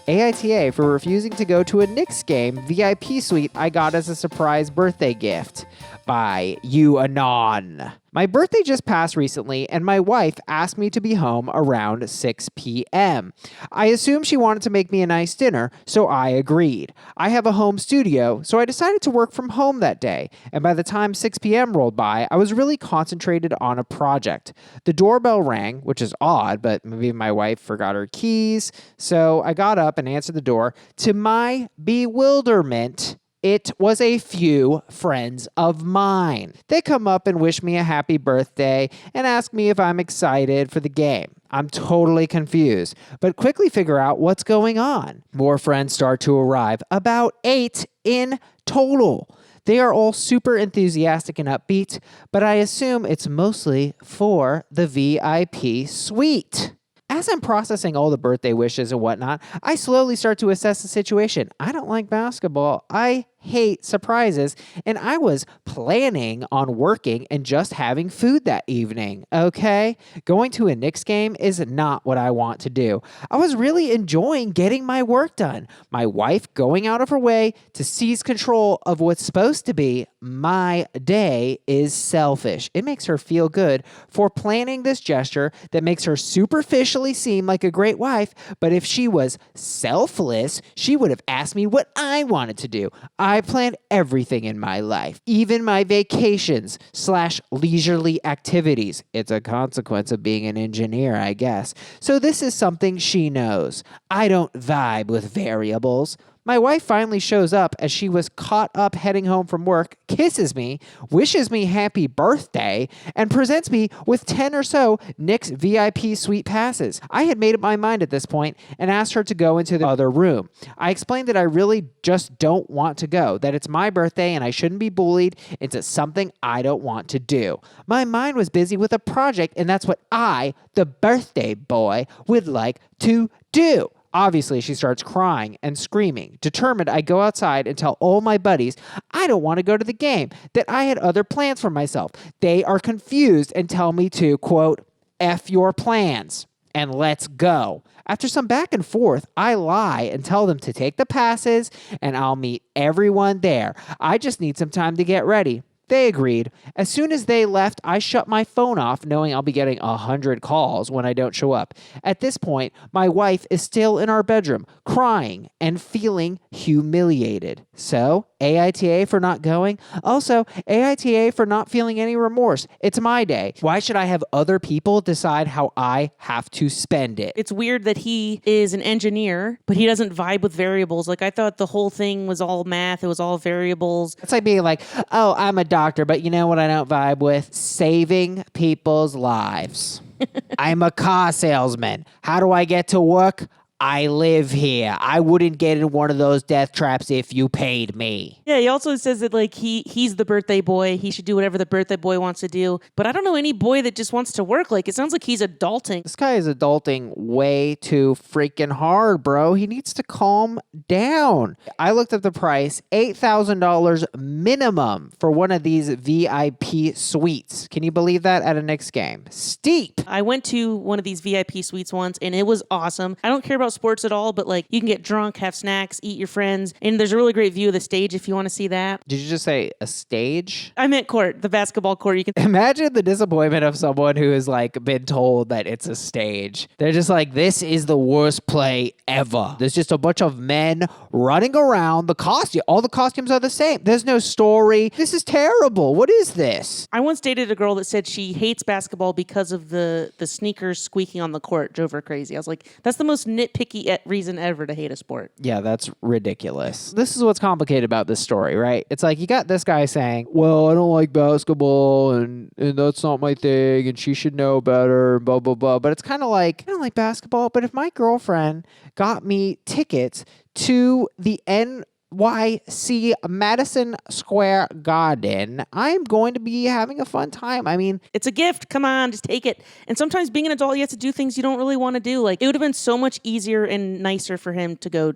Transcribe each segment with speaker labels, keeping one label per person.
Speaker 1: AITA for refusing to go to a Knicks game VIP suite I got as a surprise birthday gift. By you anon. My birthday just passed recently, and my wife asked me to be home around 6 p.m. I assumed she wanted to make me a nice dinner, so I agreed. I have a home studio, so I decided to work from home that day, and by the time 6 p.m. rolled by, I was really concentrated on a project. The doorbell rang, which is odd, but maybe my wife forgot her keys, so I got up and answered the door. To my bewilderment, it was a few friends of mine. They come up and wish me a happy birthday and ask me if I'm excited for the game. I'm totally confused, but quickly figure out what's going on. More friends start to arrive, about 8 in total. They are all super enthusiastic and upbeat, but I assume it's mostly for the VIP suite. As I'm processing all the birthday wishes and whatnot, I slowly start to assess the situation. I don't like basketball. I hate surprises, and I was planning on working and just having food that evening, okay? Going to a Knicks game is not what I want to do. I was really enjoying getting my work done. My wife going out of her way to seize control of what's supposed to be my day is selfish. It makes her feel good for planning this gesture that makes her superficially seem like a great wife, but if she was selfless, she would have asked me what I wanted to do. I plan everything in my life, even my vacations / leisurely activities. It's a consequence of being an engineer, I guess. So this is something she knows. I don't vibe with variables. My wife finally shows up as she was caught up heading home from work, kisses me, wishes me happy birthday, and presents me with 10 or so Knicks VIP suite passes. I had made up my mind at this point and asked her to go into the other room. I explained that I really just don't want to go, that it's my birthday and I shouldn't be bullied into something I don't want to do. My mind was busy with a project, and that's what I, the birthday boy, would like to do. Obviously, she starts crying and screaming. Determined, I go outside and tell all my buddies I don't want to go to the game, that I had other plans for myself. They are confused and tell me to, quote, F your plans and let's go. After some back and forth, I lie and tell them to take the passes and I'll meet everyone there. I just need some time to get ready. They agreed. As soon as they left, I shut my phone off, knowing I'll be getting 100 calls when I don't show up. At this point, my wife is still in our bedroom, crying and feeling humiliated. So, AITA for not going. Also, AITA for not feeling any remorse. It's my day. Why should I have other people decide how I have to spend it?
Speaker 2: It's weird that he is an engineer, but he doesn't vibe with variables. Like, I thought the whole thing was all math. It was all variables.
Speaker 1: It's like being like, oh, I'm a doctor, but you know what I don't vibe with? Saving people's lives. I'm a car salesman. How do I get to work? I live here. I wouldn't get in one of those death traps if you paid me.
Speaker 2: Yeah, he also says that like he's the birthday boy. He should do whatever the birthday boy wants to do. But I don't know any boy that just wants to work. Like, it sounds like he's adulting.
Speaker 1: This guy is adulting way too freaking hard, bro. He needs to calm down. I looked up the price, $8,000 minimum for one of these VIP suites. Can you believe that at a Knicks game? Steep.
Speaker 2: I went to one of these VIP suites once, and it was awesome. I don't care about sports at all, but like you can get drunk, have snacks, eat your friends, and there's a really great view of the stage if you want to see that.
Speaker 1: Did you just say a stage?
Speaker 2: I meant court, the basketball court. You can
Speaker 1: imagine the disappointment of someone who has like been told that it's a stage. They're just like, this is the worst play ever. There's just a bunch of men running around. All the costumes are the same. There's no story. This is terrible. What is this?
Speaker 2: I once dated a girl that said she hates basketball because of the sneakers squeaking on the court drove her crazy. I was like, that's the most nitpicky reason ever to hate a sport.
Speaker 1: Yeah, that's ridiculous. This is what's complicated about this story, right? It's like you got this guy saying, well, I don't like basketball and that's not my thing and she should know better, blah, blah, blah. But it's kind of like, I don't like basketball, but if my girlfriend got me tickets to the NYC Madison Square Garden, I'm going to be having a fun time. I mean,
Speaker 2: it's a gift. Come on, just take it. And sometimes being an adult, you have to do things you don't really want to do. Like, it would have been so much easier and nicer for him to go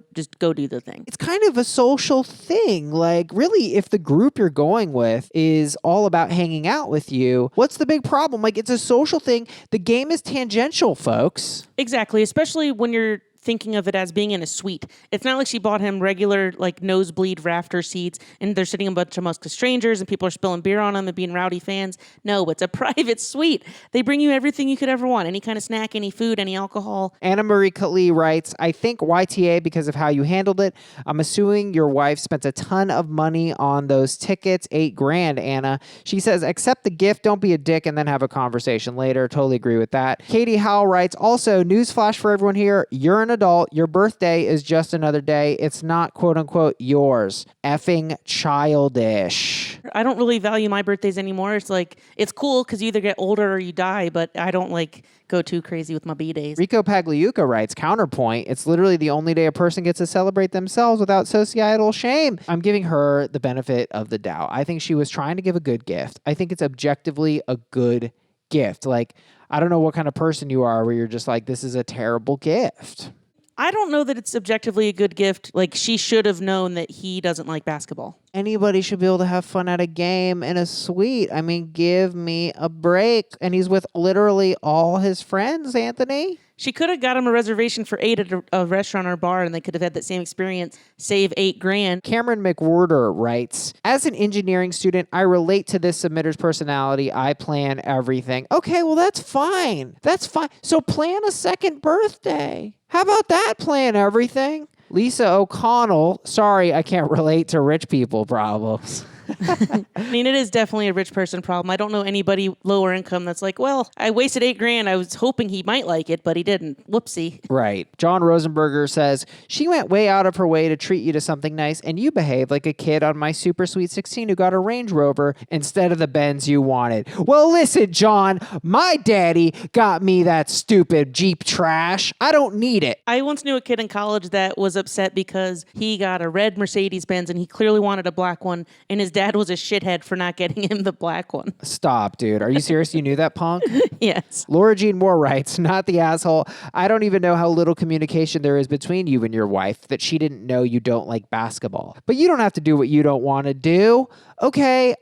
Speaker 2: do the thing.
Speaker 1: It's kind of a social thing. Like, really, if the group you're going with is all about hanging out with you, what's the big problem? Like, it's a social thing. The game is tangential, folks.
Speaker 2: Exactly, especially when you're thinking of it as being in a suite. It's not like she bought him regular like nosebleed rafter seats and they're sitting amongst strangers and people are spilling beer on them and being rowdy fans. No, it's a private suite. They bring you everything you could ever want. Any kind of snack, any food, any alcohol.
Speaker 1: Anna Marie Kali writes, I think YTA because of how you handled it. I'm assuming your wife spent a ton of money on those tickets, $8,000, Anna. She says, accept the gift, don't be a dick, and then have a conversation later. Totally agree with that. Katie Howell writes, also, newsflash for everyone here, you're an adult. Your birthday is just another day. It's not, quote unquote, yours. Effing childish.
Speaker 2: I don't really value my birthdays anymore. It's like, it's cool because you either get older or you die, but I don't like go too crazy with my bdays.
Speaker 1: Rico Pagliuca writes, counterpoint, it's literally the only day a person gets to celebrate themselves without societal shame. I'm giving her the benefit of the doubt. I think she was trying to give a good gift. I think it's objectively a good gift. Like, I don't know what kind of person you are where you're just like, this is a terrible gift.
Speaker 2: I don't know that it's objectively a good gift. Like, she should have known that he doesn't like basketball.
Speaker 1: Anybody should be able to have fun at a game in a suite. I mean, give me a break. And he's with literally all his friends, Anthony.
Speaker 2: She could have got him a reservation for 8 at a restaurant or bar, and they could have had that same experience, save $8,000.
Speaker 1: Cameron McWhorter writes, as an engineering student, I relate to this submitter's personality. I plan everything. Okay, well, that's fine. That's fine. So plan a second birthday. How about that? Plan everything. Lisa O'Connell, sorry, I can't relate to rich people problems.
Speaker 2: I mean, it is definitely a rich person problem. I don't know anybody lower income that's like, well, I wasted $8,000. I was hoping he might like it, but he didn't. Whoopsie.
Speaker 1: Right. John Rosenberger says, she went way out of her way to treat you to something nice, and you behaved like a kid on my Super Sweet 16 who got a Range Rover instead of the Benz you wanted. Well, listen, John, my daddy got me that stupid Jeep trash. I don't need it.
Speaker 2: I once knew a kid in college that was upset because he got a red Mercedes-Benz and he clearly wanted a black one, and his dad was a shithead for not getting him the black one.
Speaker 1: Stop, dude. Are you serious? You knew that, punk?
Speaker 2: Yes.
Speaker 1: Laura Jean Moore writes, not the asshole. I don't even know how little communication there is between you and your wife that she didn't know you don't like basketball. But you don't have to do what you don't want to do. Okay.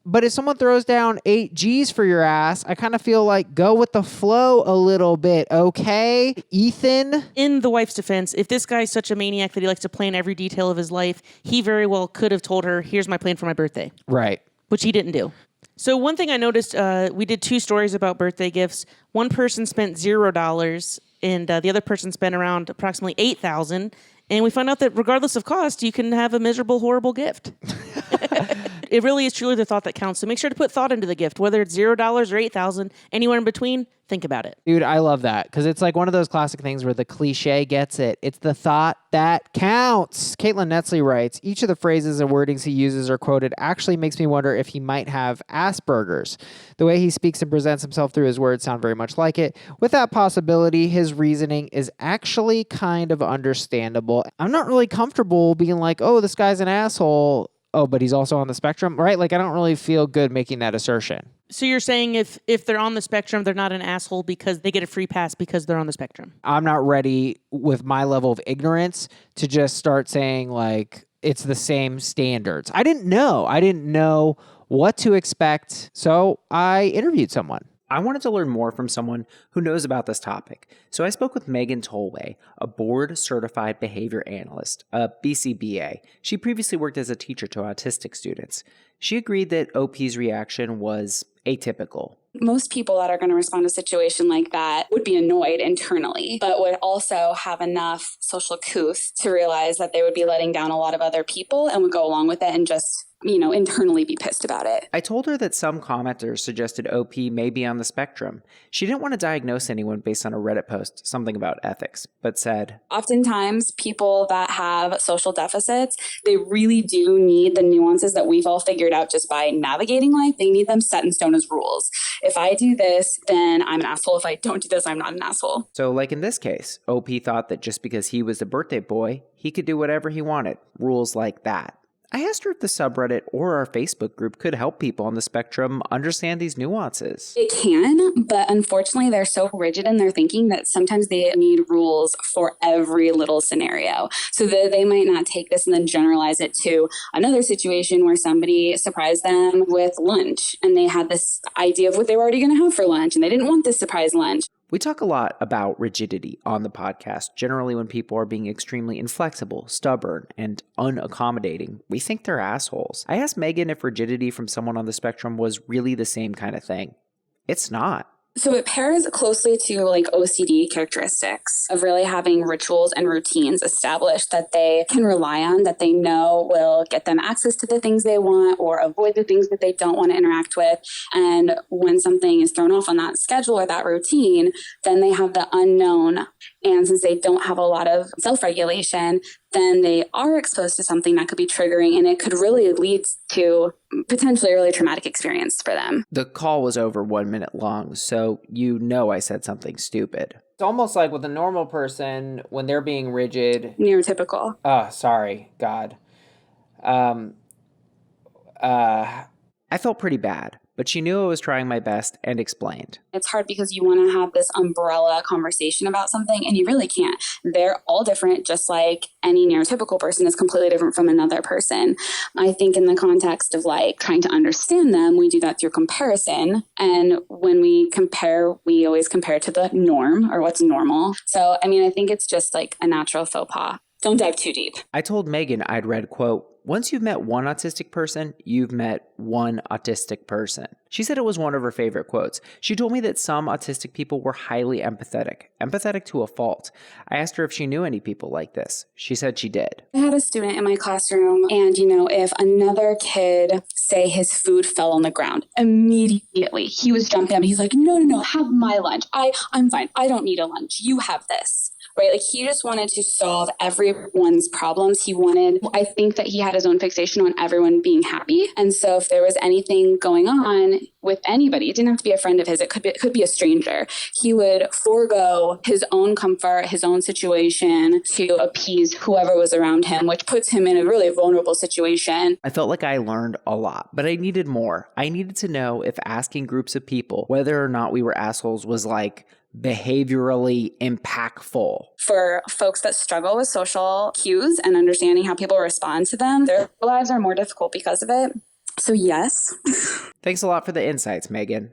Speaker 1: But if someone throws down 8 G's for your ass, I kind of feel like go with the flow a little bit, okay? Ethan?
Speaker 2: In the wife's defense, if this guy's such a maniac that he likes to plan every detail of his life, he very well could have told her, here's my plan for my birthday.
Speaker 1: Right.
Speaker 2: Which he didn't do. So one thing I noticed, we did 2 stories about birthday gifts. One person spent $0 and the other person spent around approximately $8,000. And we found out that regardless of cost, you can have a miserable, horrible gift. It really is truly the thought that counts. So make sure to put thought into the gift, whether it's $0 or $8,000, anywhere in between. Think about it.
Speaker 1: Dude, I love that because it's like one of those classic things where the cliche gets it. It's the thought that counts. Caitlin Netzley writes, each of the phrases and wordings he uses or quoted actually makes me wonder if he might have Asperger's. The way he speaks and presents himself through his words sound very much like it. With that possibility, his reasoning is actually kind of understandable. I'm not really comfortable being like, oh, this guy's an asshole. Oh, but he's also on the spectrum, right? Like, I don't really feel good making that assertion.
Speaker 2: So you're saying if they're on the spectrum, they're not an asshole because they get a free pass because they're on the spectrum?
Speaker 1: I'm not ready with my level of ignorance to just start saying, like, it's the same standards. I didn't know what to expect, so I interviewed someone. I wanted to learn more from someone who knows about this topic, so I spoke with Megan Tolway, a board-certified behavior analyst, a BCBA. She previously worked as a teacher to autistic students. She agreed that OP's reaction was atypical.
Speaker 3: Most people that are going to respond to a situation like that would be annoyed internally, but would also have enough social couth to realize that they would be letting down a lot of other people and would go along with it and just, internally be pissed about it.
Speaker 1: I told her that some commenters suggested OP may be on the spectrum. She didn't want to diagnose anyone based on a Reddit post, something about ethics, but said,
Speaker 3: oftentimes people that have social deficits, they really do need the nuances that we've all figured out just by navigating life. They need them set in stone as rules. If I do this, then I'm an asshole. If I don't do this, I'm not an asshole.
Speaker 1: So like in this case, OP thought that just because he was the birthday boy, he could do whatever he wanted. Rules like that. I asked her if the subreddit or our Facebook group could help people on the spectrum understand these nuances.
Speaker 3: It can, but unfortunately they're so rigid in their thinking that sometimes they need rules for every little scenario. So that they might not take this and then generalize it to another situation where somebody surprised them with lunch and they had this idea of what they were already going to have for lunch and they didn't want this surprise lunch.
Speaker 1: We talk a lot about rigidity on the podcast. Generally, when people are being extremely inflexible, stubborn, and unaccommodating, we think they're assholes. I asked Megan if rigidity from someone on the spectrum was really the same kind of thing. It's not.
Speaker 3: So it pairs closely to like OCD characteristics of really having rituals and routines established that they can rely on, that they know will get them access to the things they want or avoid the things that they don't want to interact with. And when something is thrown off on that schedule or that routine, then they have the unknown. And since they don't have a lot of self-regulation, then they are exposed to something that could be triggering, and it could really lead to potentially a really traumatic experience for them.
Speaker 1: The call was over 1 minute long, so you know I said something stupid. It's almost like with a normal person, when they're being rigid...
Speaker 3: Neurotypical.
Speaker 1: Oh, sorry, God. I felt pretty bad, but she knew I was trying my best and explained.
Speaker 3: It's hard because you want to have this umbrella conversation about something, and you really can't. They're all different, just like any neurotypical person is completely different from another person. I think in the context of like trying to understand them, we do that through comparison. And when we compare, we always compare to the norm or what's normal. So, I mean, I think it's just like a natural faux pas. Don't dive too deep.
Speaker 1: I told Megan I'd read, quote, "Once you've met one autistic person, you've met one autistic person." She said it was one of her favorite quotes. She told me that some autistic people were highly empathetic to a fault. I asked her if she knew any people like this. She said she did.
Speaker 3: I had a student in my classroom, and if another kid, say his food fell on the ground, immediately he was jumping up. He's like, no, have my lunch. I'm fine. I don't need a lunch. You have this. Right? Like he just wanted to solve everyone's problems. I think that he had his own fixation on everyone being happy. And so if there was anything going on with anybody, it didn't have to be a friend of his. It could be a stranger. He would forego his own comfort, his own situation to appease whoever was around him, which puts him in a really vulnerable situation.
Speaker 1: I felt like I learned a lot, but I needed more. I needed to know if asking groups of people whether or not we were assholes was like behaviorally impactful.
Speaker 3: For folks that struggle with social cues and understanding how people respond to them, their lives are more difficult because of it. So yes.
Speaker 1: Thanks a lot for the insights, Megan.